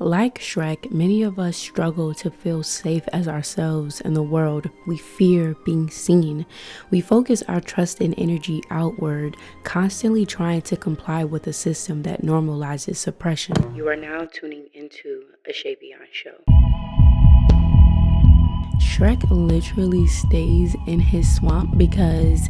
Like Shrek, many of us struggle to feel safe as ourselves in the world. We fear being seen. We focus our trust and energy outward, constantly trying to comply with a system that normalizes suppression. You are now tuning into a Shavion show. Shrek literally stays in his swamp because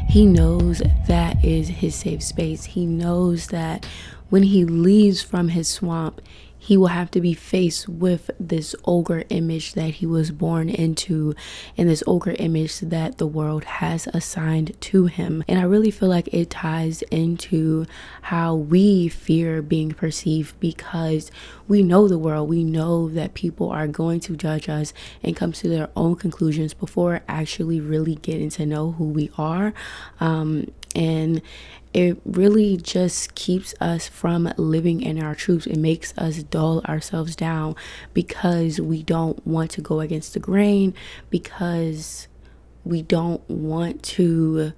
he knows that is his safe space. He knows that when he leaves from his swamp, he will have to be faced with this ogre image that he was born into and this ogre image that the world has assigned to him. And I really feel like it ties into how we fear being perceived because we know the world. We know that people are going to judge us and come to their own conclusions before actually really getting to know who we are. And it really just keeps us from living in our truth. It makes us dull ourselves down because we don't want to go against the grain, because we don't want to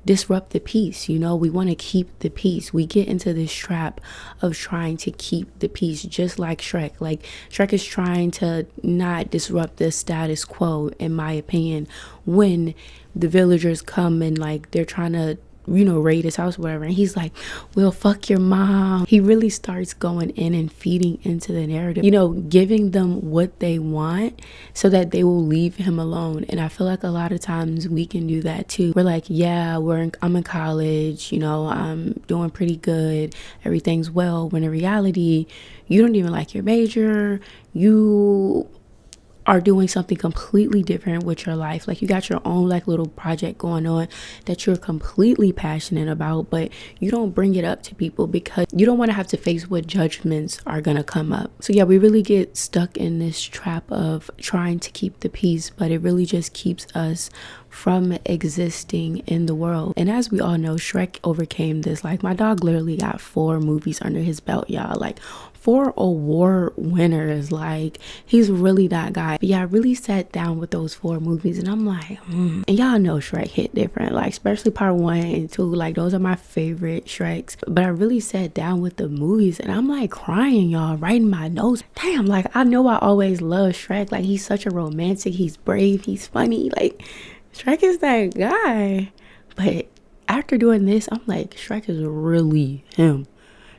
disrupt the peace. You know, we want to keep the peace. We get into this trap of trying to keep the peace, just like Shrek. Like Shrek is trying to not disrupt the status quo, in my opinion, when the villagers come and like they're trying to raid his house, whatever, and he's like, well, fuck your mom. He really starts going in and feeding into the narrative, giving them what they want so that they will leave him alone. And I feel like a lot of times we can do that too. We're like, yeah, I'm in college, I'm doing pretty good, everything's well, when in reality you don't even like your major, you are doing something completely different with your life. Like you got your own like little project going on that you're completely passionate about, but you don't bring it up to people because you don't want to have to face what judgments are gonna come up. So yeah, we really get stuck in this trap of trying to keep the peace, but it really just keeps us from existing in the world. And as we all know, Shrek overcame this. Like my dog literally got 4 movies under his belt, y'all. Like 4 award winners. Like he's really that guy. But yeah, I really sat down with those 4 movies and I'm like, And y'all know Shrek hit different, like especially part 1 and 2. Like those are my favorite Shreks. But I really sat down with the movies and I'm like crying, y'all, writing my notes. Damn, like I know I always love Shrek. Like he's such a romantic, he's brave, he's funny. Like Shrek is that guy. But after doing this, I'm like, Shrek is really him.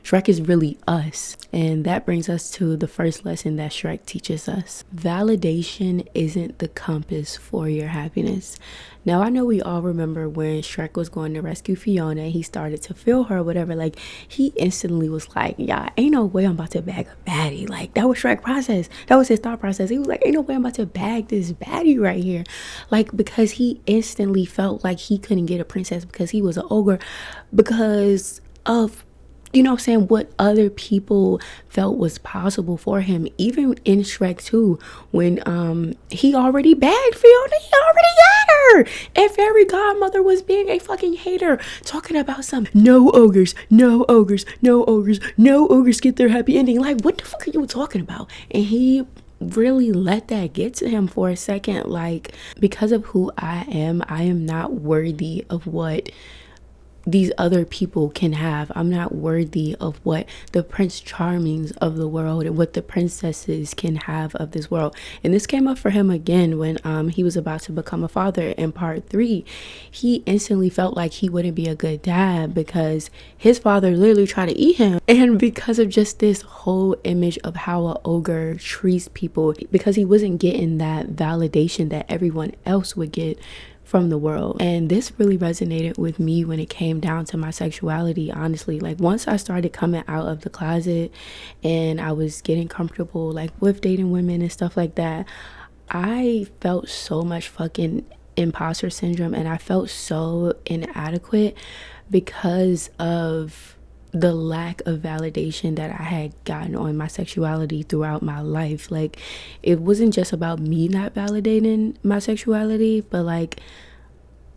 Shrek is really us. And that brings us to the first lesson that Shrek teaches us. Validation isn't the compass for your happiness. Now, I know we all remember when Shrek was going to rescue Fiona and he started to feel her or whatever. Like, he instantly was like, yeah, ain't no way I'm about to bag a baddie. Like, that was Shrek's process. That was his thought process. He was like, ain't no way I'm about to bag this baddie right here. Like, because he instantly felt like he couldn't get a princess because he was an ogre because of what other people felt was possible for him. Even in Shrek 2, when he already bagged Fiona, he already got her. And Fairy Godmother was being a fucking hater, talking about some no ogres get their happy ending. Like, what the fuck are you talking about? And he really let that get to him for a second. Like, because of who I am not worthy of what these other people can have. I'm not worthy of what the Prince Charmings of the world and what the princesses can have of this world. And this came up for him again when he was about to become a father in part 3. He instantly felt like he wouldn't be a good dad because his father literally tried to eat him. And because of just this whole image of how an ogre treats people, because he wasn't getting that validation that everyone else would get from the world. And this really resonated with me when it came down to my sexuality, honestly. Like once I started coming out of the closet and I was getting comfortable like with dating women and stuff like that, I felt so much fucking imposter syndrome and I felt so inadequate because of the lack of validation that I had gotten on my sexuality throughout my life. Like it wasn't just about me not validating my sexuality, but like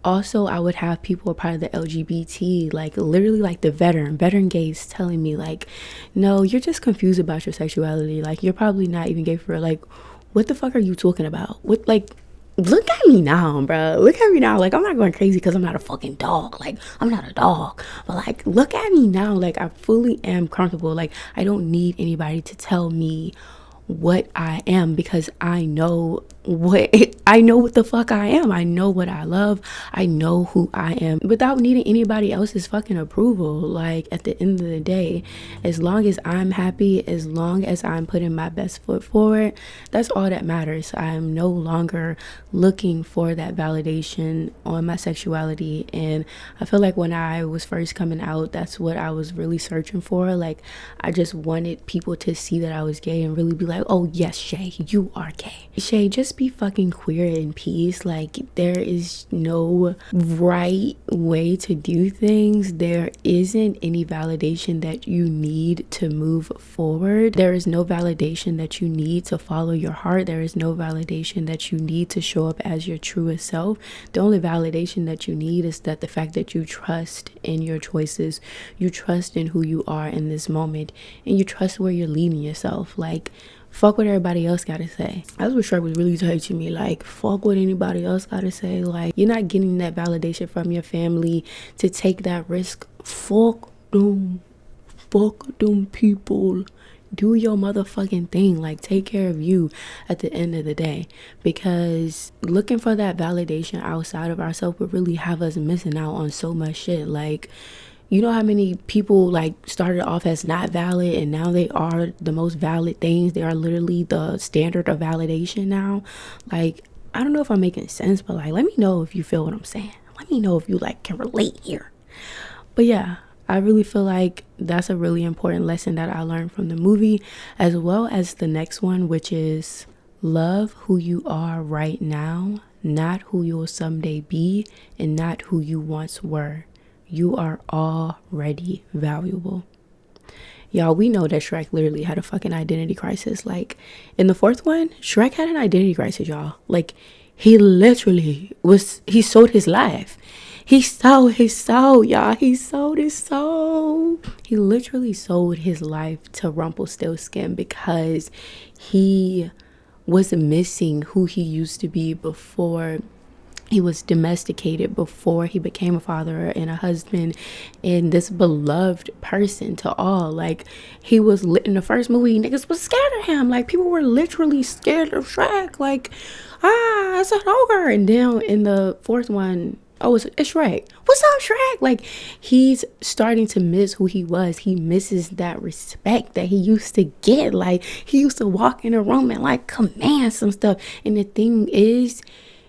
also I would have people a part of the LGBT, like literally like the veteran gays telling me like, no, you're just confused about your sexuality. Like you're probably not even gay for real. Like what the fuck are you talking about? What, like look at me now, bro. Look at me now. Like, I'm not going crazy because I'm not a fucking dog. Like, I'm not a dog. But, like, look at me now. Like, I fully am comfortable. Like, I don't need anybody to tell me what I am, because I know what the fuck I am. I know what I love. I know who I am without needing anybody else's fucking approval. Like, at the end of the day, as long as I'm happy, as long as I'm putting my best foot forward, that's all that matters. I'm no longer looking for that validation on my sexuality. And I feel like when I was first coming out, that's what I was really searching for. Like, I just wanted people to see that I was gay and really be like, oh yes, Shay, you are gay. Shay, just be fucking queer in peace. Like, there is no right way to do things. There isn't any validation that you need to move forward. There is no validation that you need to follow your heart. There is no validation that you need to show up as your truest self. The only validation that you need is that the fact that you trust in your choices, you trust in who you are in this moment, and you trust where you're leading yourself. Like, fuck what everybody else gotta say. That's what Shrek was really teaching me. Like, fuck what anybody else gotta say. Like, you're not getting that validation from your family to take that risk. Fuck them people. Do your motherfucking thing. Like, take care of you at the end of the day, because looking for that validation outside of ourselves would really have us missing out on so much shit. Like, you know how many people like started off as not valid and now they are the most valid things? They are literally the standard of validation now. Like, I don't know if I'm making sense, but like, let me know if you feel what I'm saying. Let me know if you like can relate here. But yeah, I really feel like that's a really important lesson that I learned from the movie, as well as the next one, which is love who you are right now, not who you'll someday be, and not who you once were. You are already valuable. Y'all, we know that Shrek literally had a fucking identity crisis. Like, in the fourth one, Shrek had an identity crisis, y'all. Like, he literally he sold his life. He sold his soul, y'all. He sold his soul. He literally sold his life to Rumpelstiltskin because he was missing who he used to be before he was domesticated, before he became a father and a husband and this beloved person to all. Like, he was lit in the first movie, niggas was scared of him. Like, people were literally scared of Shrek. Like, it's an ogre. And then in the fourth one, oh, it's Shrek. What's up, Shrek? Like, he's starting to miss who he was. He misses that respect that he used to get. Like, he used to walk in a room and like command some stuff. And the thing is,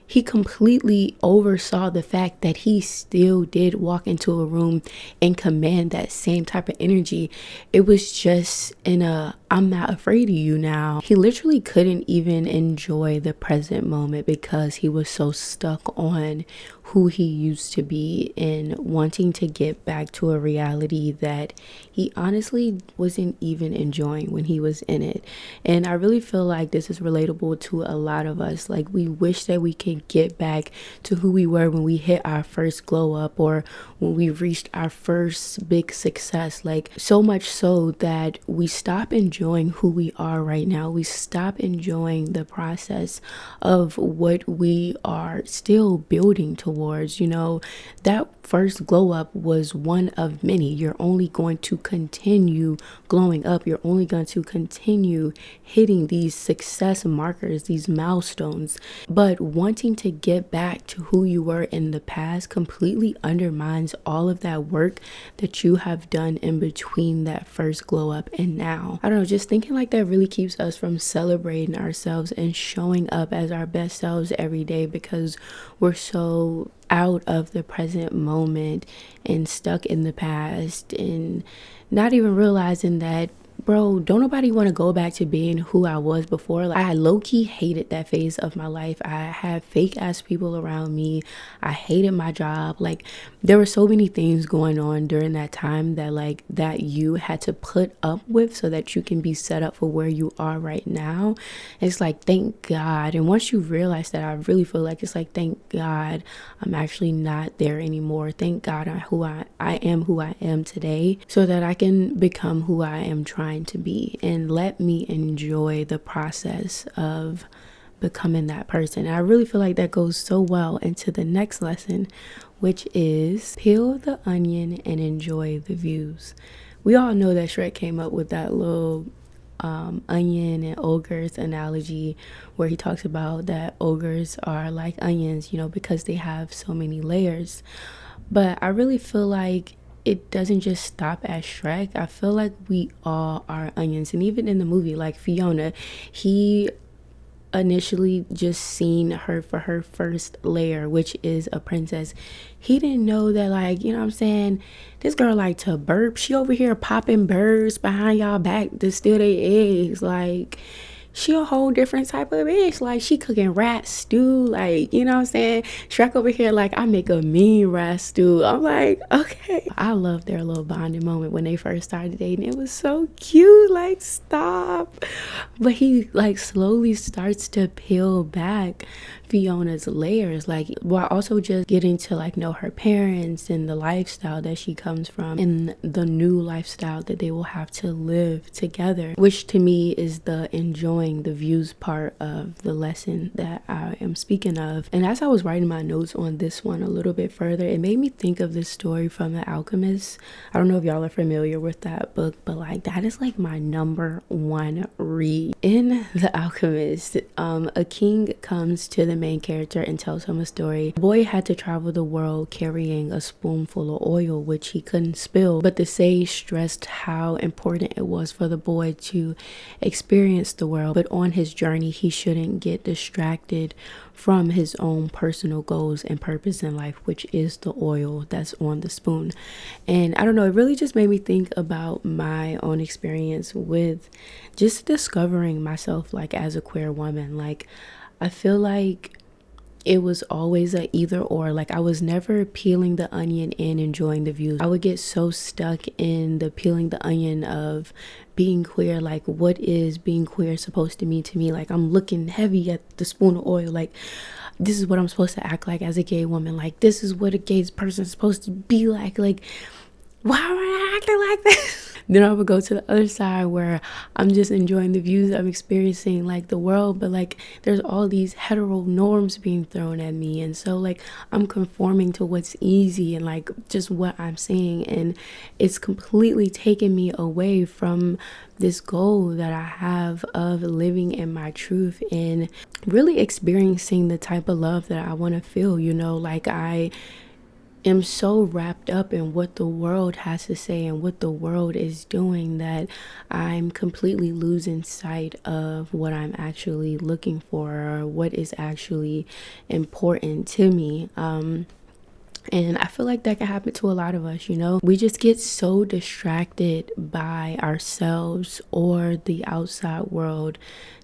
he completely oversaw the fact that he still did walk into a room and command that same type of energy. It was just in a, I'm not afraid of you now. He literally couldn't even enjoy the present moment because he was so stuck on who he used to be and wanting to get back to a reality that he honestly wasn't even enjoying when he was in it. And I really feel like this is relatable to a lot of us. Like, we wish that we could get back to who we were when we hit our first glow up or when we reached our first big success. Like, so much so that we stop enjoying who we are right now. We stop enjoying the process of what we are still building towards. You know, that first glow up was one of many. You're only going to continue glowing up. You're only going to continue hitting these success markers, these milestones. But wanting to get back to who you were in the past completely undermines all of that work that you have done in between that first glow up and now. I don't know, just thinking like that really keeps us from celebrating ourselves and showing up as our best selves every day, because we're so out of the present moment and stuck in the past and not even realizing that, bro, don't nobody want to go back to being who I was before. Like, I low-key hated that phase of my life. I had fake ass people around me. I hated my job. Like, there were so many things going on during that time that like that you had to put up with so that you can be set up for where you are right now. It's like, thank God. And once you realize that, I really feel like it's like, thank God I'm actually not there anymore. Thank God I am who I am today, so that I can become who I am trying to be, and let me enjoy the process of becoming that person. And I really feel like that goes so well into the next lesson, which is peel the onion and enjoy the views. We all know that Shrek came up with that little onion and ogres analogy, where he talks about that ogres are like onions, you know, because they have so many layers. But I really feel like it doesn't just stop at Shrek. I feel like we all are onions. And even in the movie, like Fiona, he initially just seen her for her first layer, which is a princess. He didn't know that, like, you know what I'm saying, this girl like to burp. She over here popping birds behind y'all back to steal their eggs. Like, she a whole different type of bitch. Like, she cooking rat stew. Like, you know what I'm saying? Shrek over here like, I make a mean rat stew. I'm like, okay. I love their little bonding moment when they first started dating. It was so cute. Like, stop. But he like slowly starts to peel back Fiona's layers, like, while also just getting to like know her parents and the lifestyle that she comes from and the new lifestyle that they will have to live together, which to me is the enjoying the views part of the lesson that I am speaking of. And as I was writing my notes on this one a little bit further, it made me think of this story from The Alchemist. I don't know if y'all are familiar with that book, but like that is like my number one read. In The Alchemist, a king comes to the main character and tells him a story. The boy had to travel the world carrying a spoonful of oil which he couldn't spill, but the sage stressed how important it was for the boy to experience the world, but on his journey he shouldn't get distracted from his own personal goals and purpose in life, which is the oil that's on the spoon. And I don't know, it really just made me think about my own experience with just discovering myself like as a queer woman. Like, I feel like it was always a either or. Like, I was never peeling the onion and enjoying the views. I would get so stuck in the peeling the onion of being queer. Like, what is being queer supposed to mean to me? Like, I'm looking heavy at the spoon of oil. Like, this is what I'm supposed to act like as a gay woman. Like, this is what a gay person is supposed to be like. Like, why am I acting like this? Then I would go to the other side where I'm just enjoying the views I'm experiencing, like the world, but like there's all these hetero norms being thrown at me, and so like I'm conforming to what's easy and like just what I'm seeing, and it's completely taken me away from this goal that I have of living in my truth and really experiencing the type of love that I want to feel, you know. Like, I am so wrapped up in what the world has to say and what the world is doing that I'm completely losing sight of what I'm actually looking for or what is actually important to me. And I feel like that can happen to a lot of us, you know. We just get so distracted by ourselves or the outside world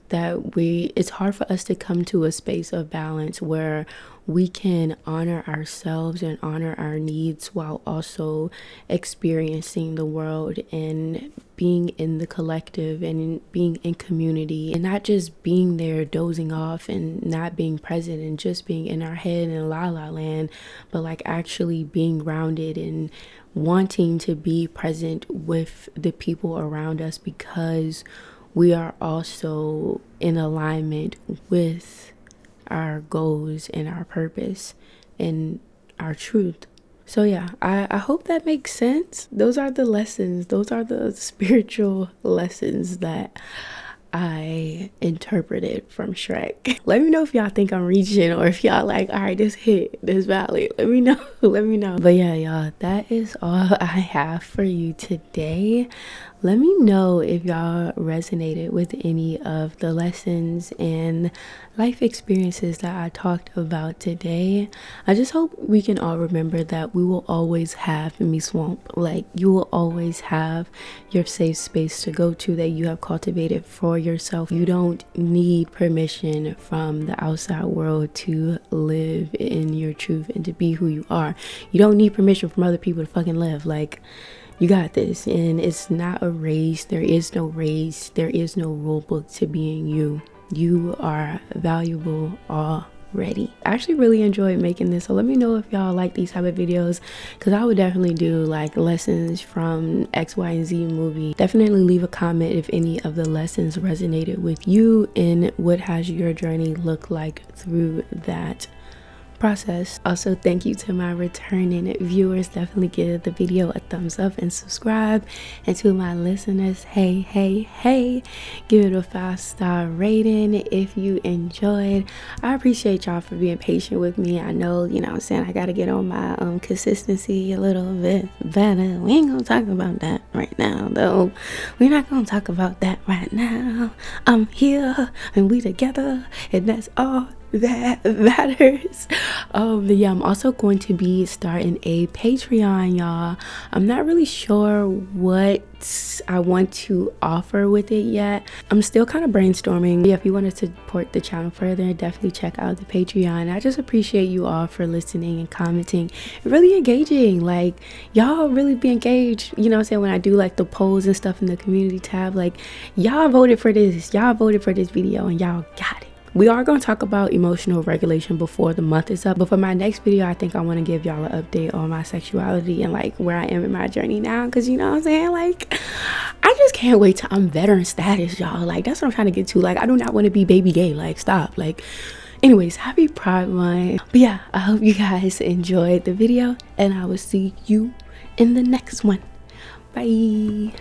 that it's hard for us to come to a space of balance where we can honor ourselves and honor our needs while also experiencing the world and being in the collective and being in community, and not just being there dozing off and not being present and just being in our head in la la land, but like actually being grounded and wanting to be present with the people around us because we are also in alignment with our goals and our purpose and our truth. So yeah, I hope that makes sense. Those are the lessons. Those are the spiritual lessons that I interpreted from Shrek. Let me know if y'all think I'm reaching or if y'all like, all right, this hit, this valid. Let me know. Let me know. But yeah, y'all, that is all I have for you today. Let me know if y'all resonated with any of the lessons and life experiences that I talked about today. I just hope we can all remember that we will always have Me Swamp. Like, you will always have your safe space to go to that you have cultivated for yourself. You don't need permission from the outside world to live in your truth and to be who you are. You don't need permission from other people to fucking live. Like, you got this, and it's not a race. There is no race. There is no rule book to being you. You are valuable ready. I actually really enjoyed making this, so let me know if y'all like these type of videos, because I would definitely do like lessons from X, Y, and Z movie. Definitely leave a comment if any of the lessons resonated with you, and what has your journey looked like through that process. Also, thank you to my returning viewers. Definitely give the video a thumbs up and subscribe. And to my listeners, hey, give it a 5-star rating if you enjoyed. I appreciate y'all for being patient with me. I know, you know what I'm saying, I gotta get on my consistency a little bit better. We ain't gonna talk about that right now though. We're not gonna talk about that right now. I'm here and we together, and that's all that matters. But yeah, I'm also going to be starting a Patreon, y'all. I'm not really sure what I want to offer with it yet. I'm still kind of brainstorming. Yeah, if you want to support the channel further, definitely check out the Patreon. I just appreciate you all for listening and commenting and really engaging. Like, y'all really be engaged, you know what I'm saying, when I do like the polls and stuff in the community tab. Like, y'all voted for this video, and y'all got it. We are going to talk about emotional regulation before the month is up, but for my next video, I think I want to give y'all an update on my sexuality and like where I am in my journey now, because you know what I'm saying, like, I just can't wait till I'm veteran status, y'all. Like, that's what I'm trying to get to. Like, I do not want to be baby gay. Like, stop. Like, anyways, happy Pride Month. But yeah, I hope you guys enjoyed the video, and I will see you in the next one. Bye.